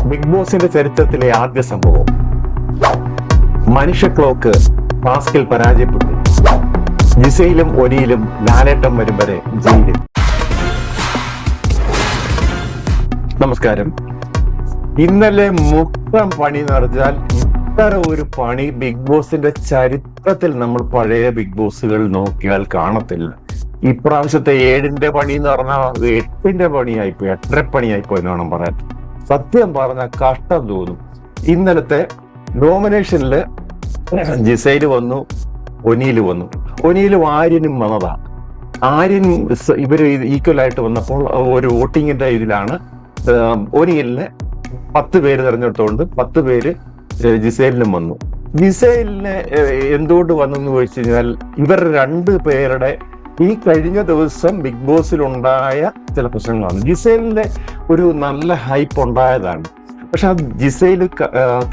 Big ബോസിന്റെ ചരിത്രത്തിലെ ആദ്യ സംഭവം. മനുഷ്യ ക്ലോക്ക് ടാസ്കിൽ പരാജയപ്പെട്ടു. ജിസയിലും ഒനിയിലും ലാലേട്ടം വരും വരെ ജയിലിൽ. നമസ്കാരം. ഇന്നലെ മൊത്തം പണി നിറഞ്ഞാൽ ഇത്ര ഒരു പണി ബിഗ് ബോസിന്റെ ചരിത്രത്തിൽ നമ്മൾ പഴയ ബിഗ് ബോസുകൾ നോക്കിയാൽ കാണത്തില്ല. ഇപ്രാവശ്യത്തെ 7ന്റെ പണി എന്ന് പറഞ്ഞാൽ 8ന്റെ പണിയായിപ്പോയി, 8.5 പണിയായിപ്പോയി എന്ന് വേണം പറയാൻ. സത്യം പറഞ്ഞ കഷ്ടം തോന്നും. ഇന്നലത്തെ നോമിനേഷനില് ജിസൈല് വന്നു, ഒനിയില് വന്നു. ഒനിയിലും ആര്യനും വന്നതാണ്. ആര്യൻ ഇവര് ഈക്വൽ ആയിട്ട് വന്നപ്പോൾ ഒരു വോട്ടിങ്ങിന്റെ ഇതിലാണ് ഒനിയിലിന് 10 പേര് തെരഞ്ഞെടുത്തുകൊണ്ട് 10 പേര് ജിസൈലിനും വന്നു. ജിസൈലിന് എന്തുകൊണ്ട് വന്നെന്ന് ചോദിച്ചു കഴിഞ്ഞാൽ ഇവർ 2 പേരുടെ ഈ കഴിഞ്ഞ ദിവസം ബിഗ് ബോസിലുണ്ടായ ചില പ്രശ്നങ്ങളാണ്. ജിസൈലിന്റെ ഒരു നല്ല ഹൈപ്പ് ഉണ്ടായതാണ്. പക്ഷെ ആ ജിസൈൽ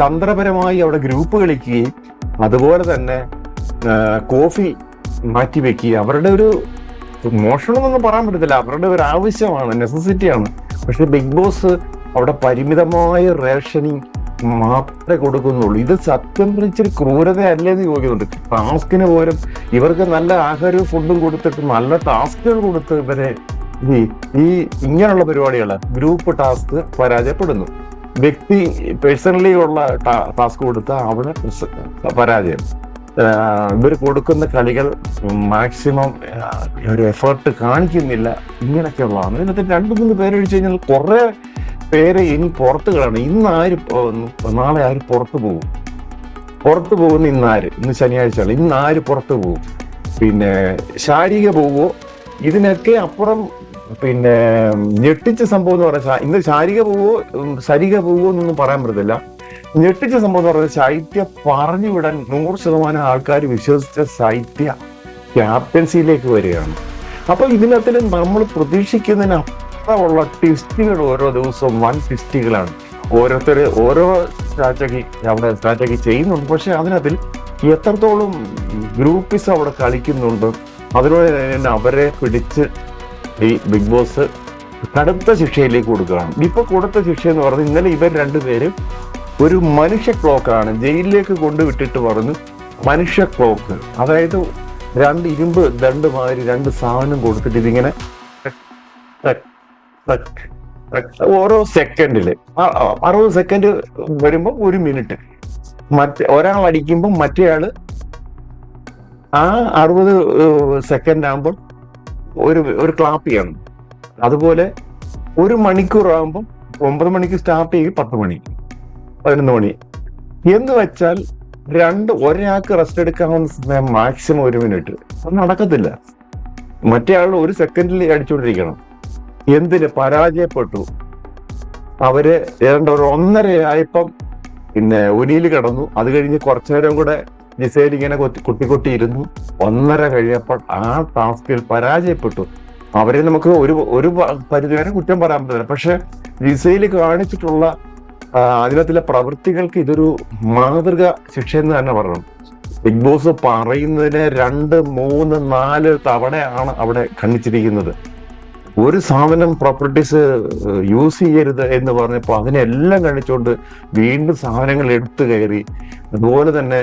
തന്ത്രപരമായി അവിടെ ഗ്രൂപ്പ് കളിക്കുകയും അതുപോലെ തന്നെ കോഫി മാറ്റിവെക്കുകയും അവരുടെ ഒരു മോഷണമെന്നൊന്നും പറയാൻ പറ്റത്തില്ല, അവരുടെ ഒരു ആവശ്യമാണ്, നെസസിറ്റിയാണ്. പക്ഷെ ബിഗ് ബോസ് അവിടെ പരിമിതമായ റേഷനിങ് മാത്രമേ കൊടുക്കുന്നുള്ളൂ. ഇത് സത്യം ഇച്ചിരി ക്രൂരതയല്ലേന്ന് ചോദിക്കുന്നുണ്ട്. ടാസ്കിന് പോലും ഇവർക്ക് നല്ല ആഹാരവും ഫുഡും കൊടുത്തിട്ട് നല്ല ടാസ്കുകൾ കൊടുത്ത് ഇവരെ ഈ ഇങ്ങനെയുള്ള പരിപാടികള് ഗ്രൂപ്പ് ടാസ്ക് പരാജയപ്പെടുന്നു. വ്യക്തി പേഴ്സണലി ഉള്ള ടാസ്ക് കൊടുത്ത അവിടെ പരാജയം. ഇവർ കൊടുക്കുന്ന കളികൾ മാക്സിമം ഒരു എഫേർട്ട് കാണിക്കുന്നില്ല. ഇങ്ങനെയൊക്കെയുള്ളതാണ്. ഇതിനകത്ത് 2-3 പേരൊഴിച്ച് കഴിഞ്ഞാൽ കുറെ പേര് ഇനി പുറത്ത് കളയണം. നാളെ ആര് പുറത്തു പോകുന്നു? ഇന്ന് ശനിയാഴ്ചയാണ്. ഇന്ന് ആര് പുറത്തു പോകും? പിന്നെ ശാരീരിക പോവോ? ഇതിനൊക്കെ അപ്പുറം പിന്നെ ഞെട്ടിച്ച സംഭവം എന്ന് പറഞ്ഞാൽ ഇന്ന് ശാരീരിക പോവോ എന്നൊന്നും പറയാൻ പറ്റത്തില്ല. ഞെട്ടിച്ച സംഭവം എന്ന് പറഞ്ഞാൽ ശൈത്യ പറഞ്ഞു വിടാൻ 100% ആൾക്കാർ വിശ്വസിച്ച ശൈത്യ ക്യാപ്റ്റൻസിയിലേക്ക് വരികയാണ്. അപ്പൊ ഇതിനകത്തിൽ നമ്മൾ പ്രതീക്ഷിക്കുന്നതിന് ഉള്ള ട്വിസ്റ്റുകൾ ഓരോ ദിവസവും വൻ ട്വിസ്റ്റുകളാണ്. ഓരോരുത്തർ ഓരോ സ്ട്രാറ്റജി ചെയ്യുന്നുണ്ട്. പക്ഷെ അതിനകത്തിൽ എത്രത്തോളം ഗ്രൂപ്പിസ് അവിടെ കളിക്കുന്നുണ്ട്. അതിലൂടെ തന്നെ അവരെ പിടിച്ച് ഈ ബിഗ് ബോസ് കടുത്ത ശിക്ഷയിലേക്ക് കൊടുക്കുകയാണ്. ഇപ്പൊ കൊടുത്ത ശിക്ഷ എന്ന് പറഞ്ഞാൽ ഇന്നലെ ഇവർ 2 പേരും ഒരു മനുഷ്യ ക്ലോക്കാണ് ജയിലിലേക്ക് കൊണ്ടുവിട്ടിട്ട് പറഞ്ഞു. മനുഷ്യ ക്ലോക്ക്, അതായത് 2 ഇരുമ്പ് ദണ്ഡുമാതിരി 2 സാധനം കൊടുത്തിട്ട് ഇതിങ്ങനെ ഓരോ സെക്കൻഡില് 60 സെക്കൻഡ് വരുമ്പോ 1 മിനിറ്റ്. ഒരാൾ അടിക്കുമ്പോൾ മറ്റേയാള് ആ 60 സെക്കൻഡ് ആകുമ്പോൾ ഒരു ക്ലാപ്പ് ചെയ്യണം. അതുപോലെ 1 മണിക്കൂർ ആകുമ്പോൾ 9 മണിക്ക് സ്റ്റാർട്ട് ചെയ്യും, 10 മണി 11 മണി എന്ന് വെച്ചാൽ ഒരാൾക്ക് റെസ്റ്റ് എടുക്കാവുന്ന സമയം മാക്സിമം 1 മിനിറ്റ്. അത് നടക്കത്തില്ല. മറ്റേ ആൾ 1 സെക്കൻഡിൽ അടിച്ചുകൊണ്ടിരിക്കണം. എന്തിന് പരാജയപ്പെട്ടു? അവര് ഏതാണ്ട് 1:30 ആയപ്പം പിന്നെ ഒനിയിൽ കിടന്നു. അത് കഴിഞ്ഞ് കുറച്ചു നേരം കൂടെ ജിസൈൽ ഇങ്ങനെ കുട്ടി ഇരുന്നു. 1:30 കഴിഞ്ഞപ്പോൾ ആ ടാസ്കിൽ പരാജയപ്പെട്ടു. അവരെ നമുക്ക് ഒരു പരിധിവരെ കുറ്റം പറയാൻ പറ്റില്ല. പക്ഷെ ജിസൈൽ കാണിച്ചിട്ടുള്ള അതിനകത്തിലെ പ്രവൃത്തികൾക്ക് ഇതൊരു മാതൃക ശിക്ഷ എന്ന് തന്നെ പറയണം. ബിഗ് ബോസ് പറയുന്നതിന് 2, 3, 4 തവണയാണ് അവിടെ ഖണ്ഡിച്ചിരിക്കുന്നത്. ഒരു സാധനം പ്രോപ്പർട്ടീസ് യൂസ് ചെയ്യരുത് എന്ന് പറഞ്ഞപ്പോൾ അതിനെല്ലാം കാണിച്ചുകൊണ്ട് വീണ്ടും സാധനങ്ങൾ എടുത്തു കയറി. അതുപോലെ തന്നെ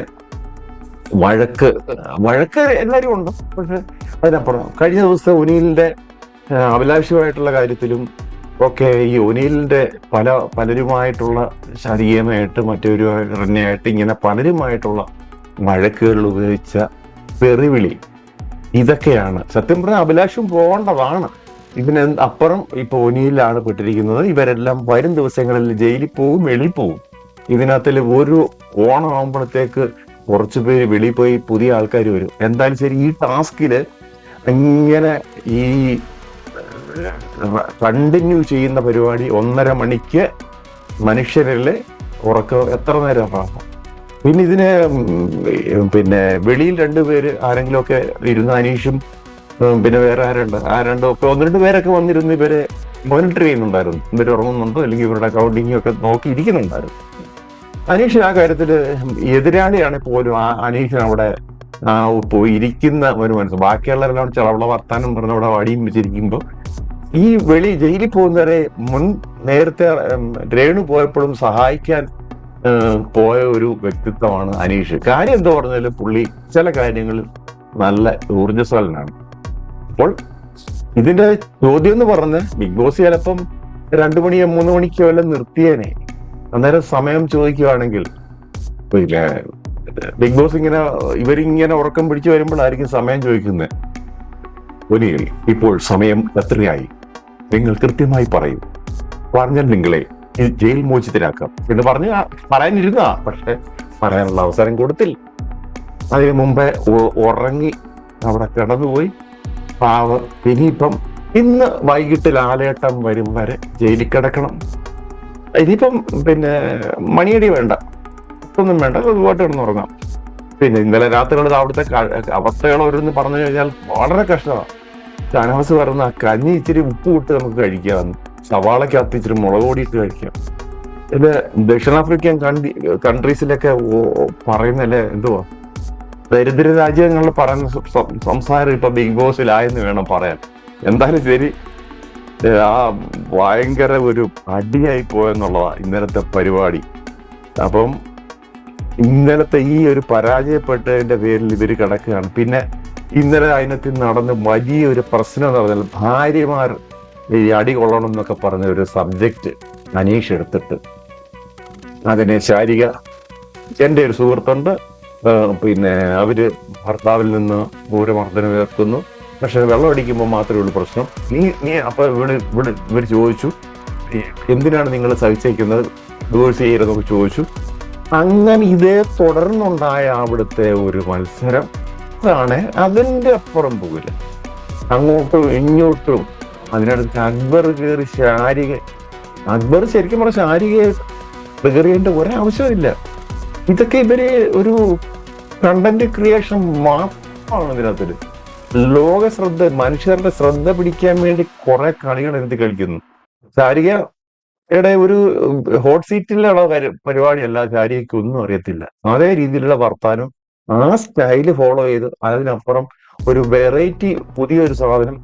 വഴക്ക് എല്ലാവരും ഉണ്ട്. പക്ഷെ അതിനപ്പുറം കഴിഞ്ഞ ദിവസം ഒനിയിലിന്റെ അഭിലാഷമായിട്ടുള്ള കാര്യത്തിലും ഒക്കെ ഈ ഒനിയിലിന്റെ പലരുമായിട്ടുള്ള ശാരീരികമായിട്ട് മറ്റൊരു റണ്ണയായിട്ട് ഇങ്ങനെ പലരുമായിട്ടുള്ള വഴക്കുകളിൽ ഉപയോഗിച്ച തെറിവിളി, ഇതൊക്കെയാണ് സത്യം പറഞ്ഞാൽ അഭിലാഷം പോകേണ്ടതാണ്. ഇതിന് അപ്പുറം ഇപ്പൊ ഒനിയിലാണ് പെട്ടിരിക്കുന്നത്. ഇവരെല്ലാം വരും ദിവസങ്ങളിൽ ജയിലിൽ പോകും, വെളിയിൽ പോകും. ഇതിനകത്തിൽ ഒരു ഓണമാകുമ്പോഴത്തേക്ക് കുറച്ചു പേര് വെളിയിൽ പോയി പുതിയ ആൾക്കാർ വരും. എന്തായാലും ശരി, ഈ ടാസ്കില് ഇങ്ങനെ ഈ കണ്ടിന്യൂ ചെയ്യുന്ന പരിപാടി 1:30 മണിക്ക് മനുഷ്യരില് ഉറക്കം എത്ര നേരം ആകാം. പിന്നെ വെളിയിൽ 2 പേര് ആരെങ്കിലും ഒക്കെ ഇരുന്ന്, അനീഷും പിന്നെ വേറെ ആരുണ്ടോ ഒക്കെ 1-2 പേരൊക്കെ വന്നിരുന്ന് ഇവരെ മോണിറ്റർ ചെയ്യുന്നുണ്ടായിരുന്നു. ഇവർ ഉറങ്ങുന്നുണ്ടോ അല്ലെങ്കിൽ ഇവരുടെ അക്കൗണ്ടിങ് ഒക്കെ നോക്കിയിരിക്കുന്നുണ്ടായിരുന്നു. അനീഷ് ആ കാര്യത്തില് എതിരാളിയാണെങ്കിൽ പോലും അനീഷിന് അവിടെ പോയി ഇരിക്കുന്ന ഒരു മനസ്സ്. ബാക്കിയുള്ളവരെല്ലാം ചളവള വർത്താനം പറഞ്ഞ അവിടെ വടിയും വെച്ചിരിക്കുമ്പോൾ ഈ ജയിലിൽ പോകുന്നവരെ നേരത്തെ രേണു പോയപ്പോഴും സഹായിക്കാൻ പോയ ഒരു വ്യക്തിത്വമാണ് അനീഷ്. കാര്യം എന്താ പറഞ്ഞാലും പുള്ളി ചില കാര്യങ്ങളിൽ നല്ല ഊർജ്ജസ്വലനാണ്. അപ്പോൾ ഇതിന്റെ ചോദ്യം എന്ന് പറഞ്ഞ് ബിഗ് ബോസ് ചിലപ്പം 2 മണിയോ 3 മണിക്കോ എല്ലാം നിർത്തിയേനെ. അന്നേരം സമയം ചോദിക്കുകയാണെങ്കിൽ പിന്നെ ബിഗ് ബോസ് ഇവരിങ്ങനെ ഉറക്കം പിടിച്ചു വരുമ്പോഴായിരിക്കും സമയം ചോദിക്കുന്നത്. ഒനിയിൽ ഇപ്പോൾ സമയം എത്രയായി, നിങ്ങൾ കൃത്യമായി പറയൂ, പറഞ്ഞാൽ നിങ്ങളെ ജയിൽ മോചിതരാക്കാം എന്ന് പറഞ്ഞ് പറയാനിരുന്ന, പക്ഷെ പറയാനുള്ള അവസരം കൊടുത്തില്ല. അതിനു മുമ്പേ ഉറങ്ങി അവിടെ കിടന്നുപോയി പാവം. ഇനിയിപ്പം ഇന്ന് വൈകിട്ട് ലാലേട്ടം വരും വരെ ജയിലിൽ കിടക്കണം. ഇനിയിപ്പം പിന്നെ മണിയടി വേണ്ട, ഒന്നും വേണ്ട, ഒരുപാട് കിടന്നുറങ്ങാം. പിന്നെ ഇന്നലെ രാത്രികളിൽ അവിടുത്തെ അവസ്ഥകൾ ഓരോന്ന് പറഞ്ഞു കഴിഞ്ഞാൽ വളരെ കഷ്ടമാണ്. ഷാനവാസ് പറയുന്ന കഞ്ഞി ഇച്ചിരി ഉപ്പ് ഇട്ട് നമുക്ക് കഴിക്കാമെന്ന്, സവാളക്കകത്ത് ഇച്ചിരി മുളക് പൊടി ഇട്ട് കഴിക്കാം. ഇത് ദക്ഷിണാഫ്രിക്കൻ കൺട്രീസിലൊക്കെ പറയുന്നല്ലേ എന്തുവാ, ദരിദ്ര രാജ്യങ്ങളിൽ പറയുന്ന സംസാരം ഇപ്പൊ ബിഗ് ബോസിലായെന്ന് വേണം പറയാൻ. എന്തായാലും ശരി, ആ ഭയങ്കര ഒരു അടിയായി പോയെന്നുള്ളതാ ഇന്നലത്തെ പരിപാടി. അപ്പം ഇന്നലത്തെ ഈ ഒരു പരാജയപ്പെട്ടതിന്റെ പേരിൽ ഇവര് കിടക്കുകയാണ്. പിന്നെ ഇന്നലെ അതിനകത്ത് നടന്ന് വലിയൊരു പ്രശ്നം എന്ന് പറഞ്ഞാൽ ഭാര്യമാർ ഈ അടി കൊള്ളണം എന്നൊക്കെ പറഞ്ഞ ഒരു സബ്ജക്റ്റ് അനീഷ് എടുത്തിട്ട് അതിനെ ശാരിക, എൻ്റെ ഒരു സുഹൃത്തുണ്ട്, പിന്നെ അവര് ഭർത്താവിൽ നിന്ന് ക്രൂരമർദ്ദനം ഉയർത്തുന്നു, പക്ഷെ വെള്ളം അടിക്കുമ്പോൾ മാത്രമേ ഉള്ളൂ പ്രശ്നം. നീ അപ്പൊ ഇവർ ചോദിച്ചു എന്തിനാണ് നിങ്ങൾ സഹിച്ചേക്കുന്നത്, ഡിവോഴ്സ് ചെയ്യരുതെന്നൊക്കെ ചോദിച്ചു. അങ്ങനെ ഇതേ തുടർന്നുണ്ടായ അവിടുത്തെ ഒരു മത്സരം ആണ്. അതിന്റെ അപ്പുറം പോകില്ല, അങ്ങോട്ടും ഇങ്ങോട്ടും. അതിനടുത്ത് അക്ബർ കയറി അക്ബർ ശരിക്കും പറഞ്ഞ ശാരികയെ കയറിയേണ്ട ഒരാവശ്യമില്ല. ഇതൊക്കെ ഇവര് ഒരു കണ്ടന്റ് ക്രിയേഷൻ മാത്രമാണ് ഇതിനകത്ത്. ലോക ശ്രദ്ധ, മനുഷ്യരുടെ ശ്രദ്ധ പിടിക്കാൻ വേണ്ടി കുറെ കളികൾ എടുത്ത് കളിക്കുന്നു. ശാരികയുടെ ഒരു ഹോട്ട് സീറ്റിലുള്ള പരിപാടിയല്ല, ശാരികയ്ക്ക് ഒന്നും അറിയത്തില്ല. അതേ രീതിയിലുള്ള വർത്താനം, ആ സ്റ്റൈല് ഫോളോ ചെയ്ത് അതിനപ്പുറം ഒരു വെറൈറ്റി പുതിയൊരു സാധനം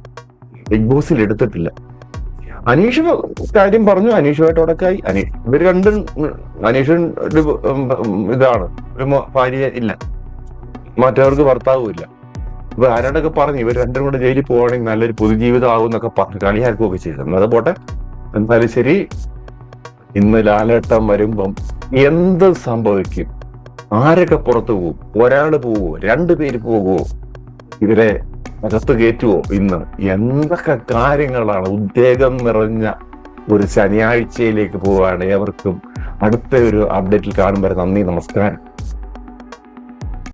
ബിഗ് ബോസിൽ എടുത്തിട്ടില്ല. അനീഷ് കാര്യം പറഞ്ഞു, അനീഷുമായിട്ട് ഉടക്കായി. ഇവർ രണ്ടും, അനീഷൻ ഇതാണ്, ഒരു ഭാര്യ ഇല്ല, മറ്റവർക്ക് ഭർത്താവും ഇല്ല. ഇപ്പൊ ആരോടൊക്കെ പറഞ്ഞു ഇവർ രണ്ടും കൂടെ ജയിലിൽ പോവാണെങ്കിൽ നല്ലൊരു പൊതുജീവിതം ആകും എന്നൊക്കെ പറഞ്ഞു കളിയാക്കുകയൊക്കെ ചെയ്തു. അത് പോട്ടെ, എന്തായാലും ശരി. ഇന്ന് ലാലേട്ടം വരുമ്പം എന്ത് സംഭവിക്കും, ആരൊക്കെ പുറത്തു പോകും, ഒരാൾ പോവുമോ, 2 പേര് പോകുമോ, ഇവരെ അകത്ത് കയറ്റുവോ, ഇന്ന് എന്തൊക്കെ കാര്യങ്ങളാണ്. ഉദ്വേഗം നിറഞ്ഞ ഒരു ശനിയാഴ്ചയിലേക്ക് പോവുകയാണ്. ഏവർക്കും അടുത്ത ഒരു അപ്ഡേറ്റിൽ കാണും വരെ നന്ദി, നമസ്കാരം.